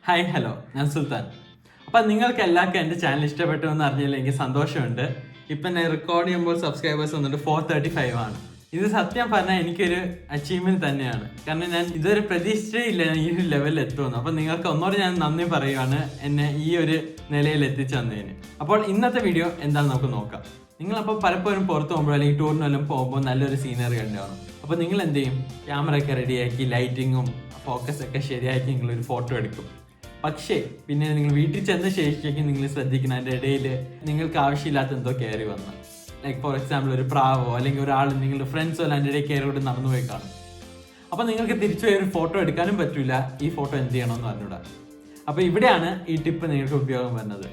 Hi hello ഞാൻ സുൽത്താൻ. അപ്പം നിങ്ങൾക്ക് എല്ലാവർക്കും എൻ്റെ ചാനൽ ഇഷ്ടപ്പെട്ടു എന്ന് അറിഞ്ഞതിൽ എനിക്ക് സന്തോഷമുണ്ട്. ഇപ്പം ഞാൻ റെക്കോർഡ് ചെയ്യുമ്പോൾ സബ്സ്ക്രൈബേഴ്സ് വന്നിട്ട് 435 ആണ്. ഇത് സത്യം പറഞ്ഞാൽ എനിക്കൊരു അച്ചീവ്മെന്റ് തന്നെയാണ്. കാരണം ഞാൻ ഇതൊരു പ്രതീക്ഷിച്ചില്ല ഞാൻ ഈ ഒരു ലെവലിൽ എത്തുമെന്ന്. അപ്പം നിങ്ങൾക്ക് ഒന്നോട് ഞാൻ നന്ദി പറയുകയാണ് എന്നെ ഈ ഒരു നിലയിൽ എത്തിച്ചു തന്നതിന്. അപ്പോൾ ഇന്നത്തെ വീഡിയോ എന്താണെന്ന് നമുക്ക് നോക്കാം. നിങ്ങളപ്പോൾ പലപ്പോഴും പുറത്ത് പോകുമ്പോൾ അല്ലെങ്കിൽ ടൂറിനെല്ലാം പോകുമ്പോൾ നല്ലൊരു സീനറി കണ്ടാണ്. അപ്പോൾ നിങ്ങൾ എന്ത് ചെയ്യും? ക്യാമറ ഒക്കെ റെഡിയാക്കി ലൈറ്റിങ്ങും ഫോക്കസ് ഒക്കെ ശരിയാക്കി നിങ്ങളൊരു ഫോട്ടോ എടുക്കും. പക്ഷേ പിന്നെ നിങ്ങൾ വീട്ടിൽ ചെന്ന ശേഷിക്കും നിങ്ങൾ ശ്രദ്ധിക്കുന്ന അതിൻ്റെ ഇടയിൽ നിങ്ങൾക്ക് ആവശ്യമില്ലാത്ത എന്തോ കയറി വന്ന്, ലൈക്ക് ഫോർ എക്സാമ്പിൾ ഒരു പ്രാവോ അല്ലെങ്കിൽ ഒരാൾ നിങ്ങളുടെ ഫ്രണ്ട്സോ അല്ല അതിൻ്റെ ഇടയിൽ കയറിയോട്ട് നടന്നു പോയി കാണും. അപ്പോൾ നിങ്ങൾക്ക് തിരിച്ചു പോയി ഒരു ഫോട്ടോ എടുക്കാനും പറ്റില്ല. ഈ ഫോട്ടോ എന്ത് ചെയ്യണമെന്ന് പറഞ്ഞൂടാ. അപ്പോൾ ഇവിടെയാണ് ഈ ടിപ്പ് നിങ്ങൾക്ക് ഉപയോഗം വരുന്നത്.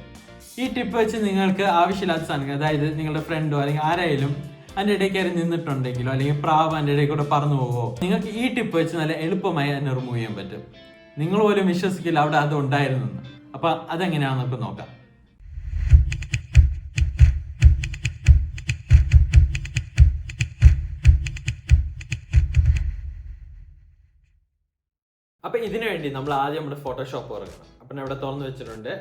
ഈ ടിപ്പ് വെച്ച് നിങ്ങൾക്ക് ആവശ്യമില്ലാത്ത സാധനങ്ങൾ, അതായത് നിങ്ങളുടെ ഫ്രണ്ടോ അല്ലെങ്കിൽ ആരായാലും അതിൻ്റെ ഇടയിൽ കയറി നിന്നിട്ടുണ്ടെങ്കിലോ അല്ലെങ്കിൽ പ്രാവ് അതിൻ്റെ ഇടയിൽ കൂടെ പറന്നു പോവോ, നിങ്ങൾക്ക് ഈ ടിപ്പ് വെച്ച് നല്ല എളുപ്പമായി അതിനെ റിമൂവ് ചെയ്യാൻ പറ്റും. നിങ്ങൾ പോലും വിശ്വസിക്കില്ല അവിടെ അത് ഉണ്ടായിരുന്നു. അപ്പൊ അതെങ്ങനെയാണെന്ന് നമുക്ക് നോക്കാം. അപ്പൊ ഇതിനു വേണ്ടി നമ്മൾ ആദ്യം നമ്മുടെ ഫോട്ടോഷോപ്പ് തുറക്കണം. അപ്പൊ ഞാൻ ഇവിടെ തുറന്നു വെച്ചിട്ടുണ്ട്.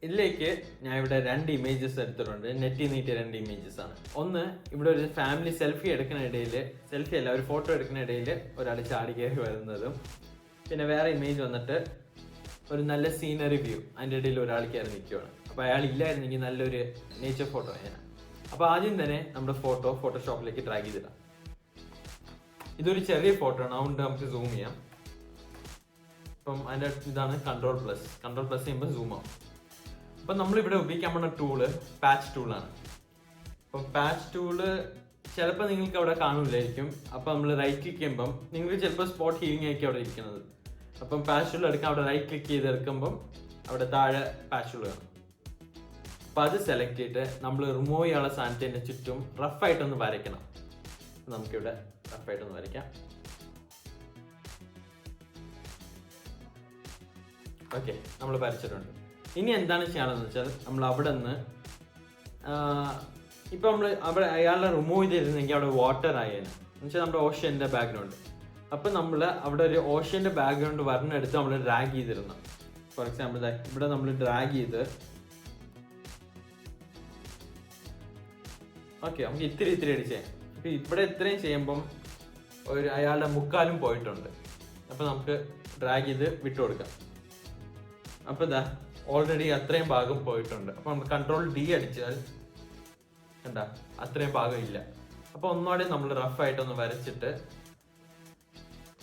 ഇതിലേക്ക് ഞാൻ ഇവിടെ 2 ഇമേജസ് എടുത്തിട്ടുണ്ട്. നെറ്റിൽ നീട്ടിയ 2 ഇമേജസ് ആണ്. ഒന്ന്, ഇവിടെ ഒരു ഫാമിലി സെൽഫി എടുക്കുന്ന ഇടയിൽ, സെൽഫി അല്ല ഒരു ഫോട്ടോ എടുക്കുന്ന ഇടയിൽ ഒരാൾ ചാടി കയറി വരുന്നതും, പിന്നെ വേറെ ഇമേജ് വന്നിട്ട് ഒരു നല്ല സീനറി വ്യൂ, അതിൻ്റെ ഇടയിൽ ഒരാൾ കയറി നിൽക്കുകയാണ്. അപ്പോൾ അയാൾ ഇല്ലായിരുന്നെങ്കിൽ നല്ലൊരു നേച്ചർ ഫോട്ടോ ആണ്. അപ്പോൾ ആദ്യം തന്നെ നമ്മുടെ ഫോട്ടോഷോപ്പിലേക്ക് ഡ്രാഗ് ചെയ്തിടാം. ഇതൊരു ചെറിയ ഫോട്ടോ ആണ്, അതുകൊണ്ട് നമുക്ക് സൂം ചെയ്യാം. അപ്പം അതിൻ്റെ ഇതാണ് കൺട്രോൾ പ്ലസ് ചെയ്യുമ്പോൾ സൂം ആവും. അപ്പം നമ്മളിവിടെ ഉപയോഗിക്കാൻ പോകുന്ന ടൂള് പാച്ച് ടൂളാണ്. അപ്പം പാച്ച് ടൂള് ചിലപ്പോൾ നിങ്ങൾക്ക് അവിടെ കാണില്ലായിരിക്കും. അപ്പം നമ്മൾ റൈറ്റ് ക്ലിക്ക് ചെയ്യുമ്പം നിങ്ങൾക്ക് ചിലപ്പോൾ സ്പോട്ട് ഹീലിംഗ് ആയിരിക്കും അവിടെ ഇരിക്കുന്നത്. അപ്പം പാച്ച് ടൂൾ എടുക്കാൻ അവിടെ റൈറ്റ് ക്ലിക്ക് ചെയ്തെടുക്കുമ്പം അവിടെ താഴെ പാച്ച് ടൂൾ കാണും. അപ്പം അത് സെലക്ട് ചെയ്തിട്ട് നമ്മൾ റിമൂവ് ചെയ്യാനുള്ള സാധനത്തിൻ്റെ ചുറ്റും റഫായിട്ടൊന്ന് വരയ്ക്കണം. നമുക്കിവിടെ റഫായിട്ടൊന്ന് വരയ്ക്കാം. ഓക്കെ, നമ്മൾ വരച്ചിട്ടുണ്ട്. ഇനി എന്താണ് ചെയ്യണമെന്ന് വെച്ചാൽ നമ്മൾ അവിടെ നിന്ന് ഇപ്പം നമ്മൾ അവിടെ അയാളെ റിമൂവ് ചെയ്തിരുന്നെങ്കിൽ അവിടെ വാട്ടർ ആയേനെ, എന്നുവെച്ചാൽ നമ്മുടെ ഓഷ്യൻ്റെ ബാക്ക്ഗ്രൗണ്ട്. അപ്പം നമ്മൾ അവിടെ ഒരു ഓഷ്യൻ്റെ ബാക്ക്ഗ്രൗണ്ട് വരണെടുത്ത് നമ്മൾ ഡ്രാഗ് ചെയ്തിരുന്നു. ഫോർ എക്സാമ്പിൾ ഇവിടെ നമ്മൾ ഡ്രാഗ് ചെയ്ത് ഓക്കെ, നമുക്ക് ഇത്തിരി അടിച്ചേ. ഇപ്പം ഇവിടെ ഇത്രയും ചെയ്യുമ്പം ഒരു അയാളുടെ മുക്കാലും പോയിട്ടുണ്ട്. അപ്പം നമുക്ക് ഡ്രാഗ് ചെയ്ത് വിട്ടു കൊടുക്കാം. അപ്പം ഇതാ ഓൾറെഡി അത്രയും ഭാഗം പോയിട്ടുണ്ട്. അപ്പം നമ്മൾ കൺട്രോൾ D അടിച്ചാൽ കണ്ട അത്രയും ഭാഗം ഇല്ല. അപ്പോൾ ഒന്നുകൂടെ നമ്മൾ റഫായിട്ടൊന്ന് വരച്ചിട്ട്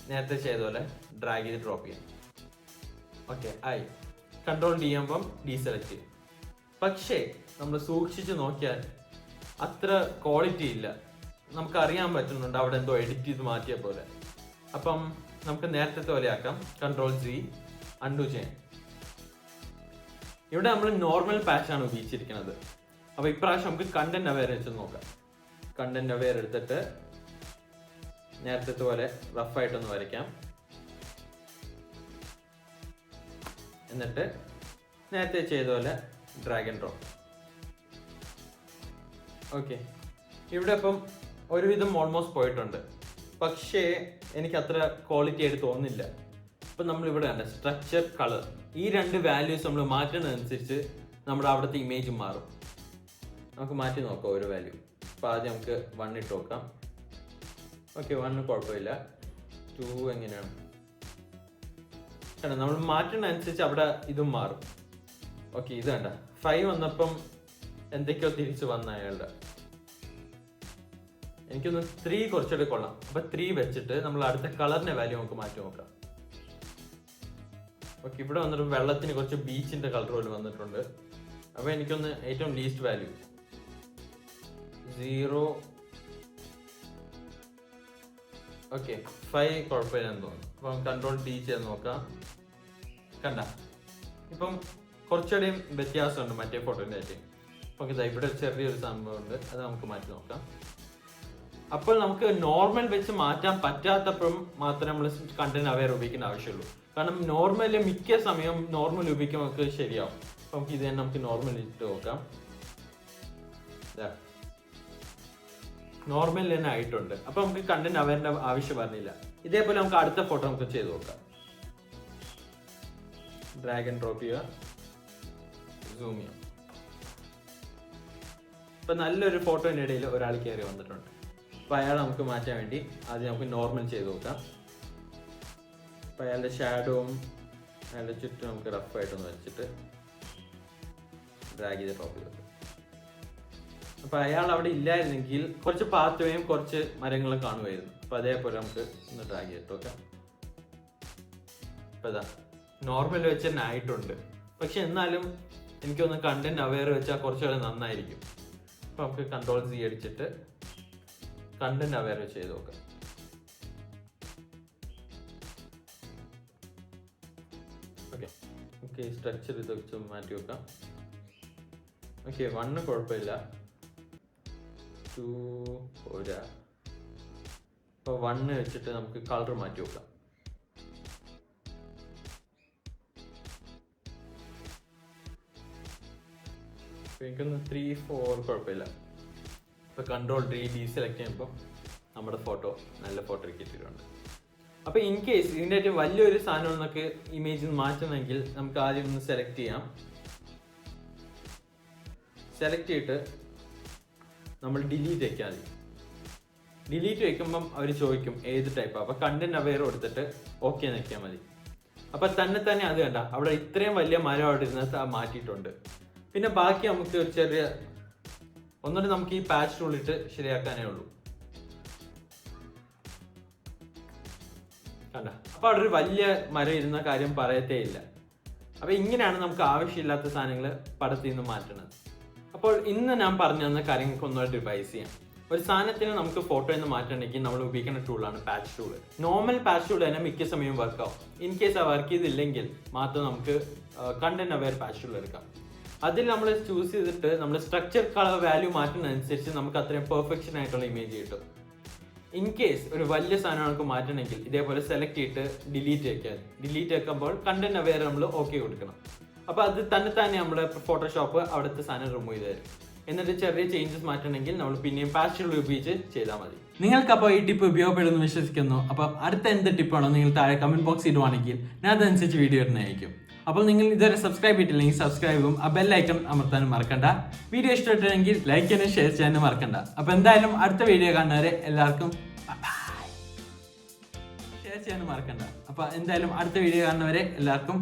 നേരത്തെ ചെയ്ത പോലെ ഡ്രാഗ് ചെയ്ത് ഡ്രോപ്പ് ചെയ്യാം. ഓക്കെ ആയി. കൺട്രോൾ D ചെയ്യുമ്പം ഡീസെലക്ട് ചെയ്യും. പക്ഷേ നമ്മൾ സൂക്ഷിച്ച് നോക്കിയാൽ അത്ര ക്വാളിറ്റി ഇല്ല. നമുക്കറിയാൻ പറ്റുന്നുണ്ട് അവിടെ എന്തോ എഡിറ്റ് ചെയ്ത് മാറ്റിയ പോലെ. അപ്പം നമുക്ക് നേരത്തെ പോലെ ആക്കാം. കൺട്രോൾ G അൺഡു ചെയ്യാം. ഇവിടെ നമ്മൾ നോർമൽ പാച്ചാണ് ഉപയോഗിച്ചിരിക്കുന്നത്. അപ്പോൾ ഇപ്രാവശ്യം നമുക്ക് കണ്ടന്റ് അവെയർ വെച്ച് നോക്കാം. കണ്ടന്റ് അവെയർ എടുത്തിട്ട് നേരത്തെ പോലെ റഫായിട്ടൊന്ന് വരയ്ക്കാം. എന്നിട്ട് നേരത്തെ ചെയ്ത പോലെ ഡ്രാഗ് ആൻഡ് ഡ്രോപ്പ്. ഓക്കെ, ഇവിടെ ഇപ്പം ഒരുവിധം ഓൾമോസ്റ്റ് പോയിട്ടുണ്ട്. പക്ഷേ എനിക്ക് അത്ര ക്വാളിറ്റി ആയിട്ട് തോന്നുന്നില്ല. അപ്പം നമ്മളിവിടെ കണ്ട സ്ട്രക്ചർ, കളർ, ഈ 2 വാല്യൂസ് നമ്മൾ മാറ്റുന്നതനുസരിച്ച് നമ്മുടെ അവിടുത്തെ ഇമേജ് മാറും. നമുക്ക് മാറ്റി നോക്കാം ഒരു വാല്യൂ. അപ്പോൾ ആദ്യം നമുക്ക് 1 ഇട്ട് നോക്കാം. ഓക്കെ, 1 കുഴപ്പമില്ല. 2 എങ്ങനെയാണ് കണ്ട നമ്മൾ മാറ്റുന്നതനുസരിച്ച് അവിടെ ഇതും മാറും. ഓക്കെ, ഇത് കണ്ട 5 വന്നപ്പം എന്തൊക്കെയോ തിരിച്ച് വന്ന അയാളുടെ. എനിക്കൊന്ന് 3 കുറച്ചുകൂടെ കൊള്ളാം. അപ്പം 3 വെച്ചിട്ട് നമ്മൾ അടുത്ത കളറിൻ്റെ വാല്യൂ നമുക്ക് മാറ്റി നോക്കാം. ഓക്കെ, ഇവിടെ വന്നിട്ട് വെള്ളത്തിന് കുറച്ച് ബീച്ചിൻ്റെ കളർ പോലെ വന്നിട്ടുണ്ട്. അപ്പോൾ എനിക്കൊന്ന് ഏറ്റവും ലീസ്റ്റ് വാല്യൂ 0. ഓക്കെ, 5 കുഴപ്പമില്ലെന്ന് തോന്നുന്നു. അപ്പം കൺട്രോൾ D ചെയ്ത് നോക്കാം. കണ്ട ഇപ്പം കുറച്ചുകൂടെയും വ്യത്യാസമുണ്ട് മറ്റേ ഫോട്ടോൻ്റെ ആയിട്ട്. ഓക്കെ, ഇവിടെ ചെറിയൊരു സംഭവമുണ്ട്, അത് നമുക്ക് മാറ്റി നോക്കാം. അപ്പോൾ നമുക്ക് നോർമൽ വെച്ച് മാറ്റാൻ പറ്റാത്തപ്പോഴും മാത്രമേ നമ്മൾ കണ്ടന്റ് അവെയർ ഉപയോഗിക്കേണ്ട ആവശ്യമുള്ളൂ. കാരണം നോർമൽ മിക്ക സമയം നോർമൽ ഉപയോഗിക്കുമ്പോൾ നമുക്ക് ശരിയാവും. അപ്പോൾ നമുക്ക് ഇത് തന്നെ നമുക്ക് നോർമൽ ഇട്ട് നോക്കാം. നോർമൽ തന്നെ ആയിട്ടുണ്ട്. അപ്പോൾ നമുക്ക് കണ്ടന്റ് അവെയറിൻ്റെ ആവശ്യം വരുന്നില്ല. ഇതേപോലെ നമുക്ക് അടുത്ത ഫോട്ടോ നമുക്ക് ചെയ്ത് നോക്കാം. ഡ്രാഗ് ആൻഡ് ഡ്രോപ്പ് ചെയ്യുക, സൂം ചെയ്യാം. ഇപ്പം നല്ലൊരു ഫോട്ടോൻ്റെ ഇടയിൽ ഒരാൾ കയറി വന്നിട്ടുണ്ട്. അപ്പോൾ അയാൾ നമുക്ക് മാറ്റാൻ വേണ്ടി ആദ്യം നമുക്ക് നോർമൽ ചെയ്ത് നോക്കാം. അപ്പോൾ അയാളുടെ ഷാഡോവും അയാളുടെ ചുറ്റും നമുക്ക് റഫായിട്ടൊന്ന് വെച്ചിട്ട് ഡ്രാഗ് ചെയ്ത് ഡ്രോപ്പ് ചെയ്തു. അപ്പോൾ അയാൾ അവിടെ ഇല്ലായിരുന്നെങ്കിൽ കുറച്ച് പാത്തുവയും കുറച്ച് മരങ്ങളും കാണുമായിരുന്നു. അപ്പോൾ അതേപോലെ നമുക്ക് ഒന്ന് ഡ്രാഗ് ചെയ്തിട്ട് നോക്കാം. അപ്പോൾ ഇതാ നോർമൽ വെച്ച് തന്നെ ആയിട്ടുണ്ട്. പക്ഷെ എന്നാലും എനിക്കൊന്ന് കണ്ടന്റ് അവെയർ വെച്ചാൽ കുറച്ചുകൂടെ നന്നായിരിക്കും. അപ്പോൾ നമുക്ക് Ctrl+Z അടിച്ചിട്ട് കണ്ടന്റ് അവെയർ വെച്ച് ചെയ്ത് നോക്കാം. ഓക്കെ സ്ട്രക്ചർ ഇത് വെച്ച് മാറ്റി വെക്കാം. ഓക്കെ 1 കുഴപ്പമില്ല, 2 പോരാ. അപ്പോൾ 1 വെച്ചിട്ട് നമുക്ക് കളർ മാറ്റി വെക്കാം. എനിക്കൊന്ന് 3, 4 കുഴപ്പമില്ല. ഇപ്പോൾ Ctrl+D സെലക്ട് ചെയ്യുമ്പോൾ നമ്മുടെ ഫോട്ടോ നല്ല ഫോട്ടോ കിട്ടിയിട്ടുണ്ട്. അപ്പോൾ ഇൻ കേസ് ഇതിൻ്റെ ഏറ്റവും വലിയൊരു സാധനം എന്നൊക്കെ ഇമേജിൽ മാറ്റണമെങ്കിൽ നമുക്ക് ആദ്യം ഒന്ന് സെലക്ട് ചെയ്യാം. സെലക്ട് ചെയ്തിട്ട് നമ്മൾ ഡിലീറ്റ് വയ്ക്കാൻ മതി. ഡിലീറ്റ് വയ്ക്കുമ്പം അവർ ചോദിക്കും ഏത് ടൈപ്പാണ്. അപ്പോൾ കണ്ടന്റ് അവെയർ കൊടുത്തിട്ട് ഓക്കെ വയ്ക്കാൻ മതി. അപ്പം തന്നെ അത് കണ്ട അവിടെ ഇത്രയും വലിയ മരം അവിടെ ഇരുന്നത് മാറ്റിയിട്ടുണ്ട്. പിന്നെ ബാക്കി നമുക്ക് ഒരു ചെറിയ ഒന്നുകൂടി നമുക്ക് ഈ പാച്ച് ടൂളിട്ട് ശരിയാക്കാനേ ഉള്ളൂ. കണ്ട അപ്പോൾ അവിടെ ഒരു വലിയ മരം ഇരുന്ന കാര്യം പറയത്തേ ഇല്ല. അപ്പോൾ ഇങ്ങനെയാണ് നമുക്ക് ആവശ്യമില്ലാത്ത സാധനങ്ങൾ പടത്തിൽ നിന്ന് മാറ്റുന്നത്. അപ്പോൾ ഇന്ന് ഞാൻ പറഞ്ഞു തന്ന കാര്യങ്ങൾക്ക് ഒന്നുകൂടി റിവൈസ് ചെയ്യാം. ഒരു സാധനത്തിന് നമുക്ക് ഫോട്ടോയിൽ നിന്ന് മാറ്റണമെങ്കിൽ നമ്മൾ ഉപയോഗിക്കുന്ന ടൂളാണ് patch tool. Normal patch tool തന്നെ മിക്ക സമയവും വർക്കാവും. ഇൻ കേസ് ആ വർക്ക് ചെയ്തില്ലെങ്കിൽ മാത്രം നമുക്ക് കണ്ടന്റ് അവെയർ പാച്ച് ടൂൾ എടുക്കാം. അതിൽ നമ്മൾ ചൂസ് ചെയ്തിട്ട് നമ്മൾ സ്ട്രക്ചർ കളർ വാല്യൂ മാറ്റുന്നതനുസരിച്ച് നമുക്ക് അത്രയും പെർഫെക്ഷൻ ആയിട്ടുള്ള ഇമേജ് കിട്ടും. ഇൻ കേസ് ഒരു വലിയ സാധനം നമുക്ക് മാറ്റണമെങ്കിൽ ഇതേപോലെ സെലക്ട് ചെയ്തിട്ട് ഡിലീറ്റ് വയ്ക്കുക. ഡിലീറ്റ് വെക്കുമ്പോൾ കണ്ടന്റ് അവെയർ നമ്മൾ ഓക്കെ കൊടുക്കണം. അപ്പോൾ അത് തന്നെ നമ്മുടെ ഫോട്ടോഷോപ്പ് അവിടുത്തെ സാധനം റിമൂവ് ചെയ്ത് തരും. എന്നിട്ട് ചെറിയ ചേഞ്ചസ് മാറ്റണമെങ്കിൽ നമ്മൾ പിന്നെയും പാച്ച് ഉപയോഗിച്ച് ചെയ്താൽ മതി. നിങ്ങൾക്കപ്പോൾ ഈ ടിപ്പ് ഉപയോഗപ്പെടുമെന്ന് വിശ്വസിക്കുന്നു. അപ്പോൾ അടുത്ത എന്ത് ടിപ്പാണോ നിങ്ങൾ താഴെ കമന്റ് ബോക്സ് ഇടുവാണെങ്കിൽ ഞാൻ അതനുസരിച്ച് വീഡിയോ ഇടുന്നതായിരിക്കും. അപ്പോൾ നിങ്ങൾ ഇതുവരെ സബ്സ്ക്രൈബ് ചെയ്തിട്ടില്ലെങ്കിൽ സബ്സ്ക്രൈബും ആ ബെൽ ഐക്കൺ അമർത്താനും മറക്കണ്ട. വീഡിയോ ഇഷ്ടപ്പെട്ടെങ്കിൽ ലൈക്ക് ചെയ്യാനും ഷെയർ ചെയ്യാനും മറക്കണ്ട. അപ്പോൾ എന്തായാലും അടുത്ത വീഡിയോ കാണുന്നവരെ എല്ലാവർക്കും ഷെയർ ചെയ്യാനും മറക്കണ്ട. അപ്പോൾ എന്തായാലും അടുത്ത വീഡിയോ കാണുന്നവരെ എല്ലാവർക്കും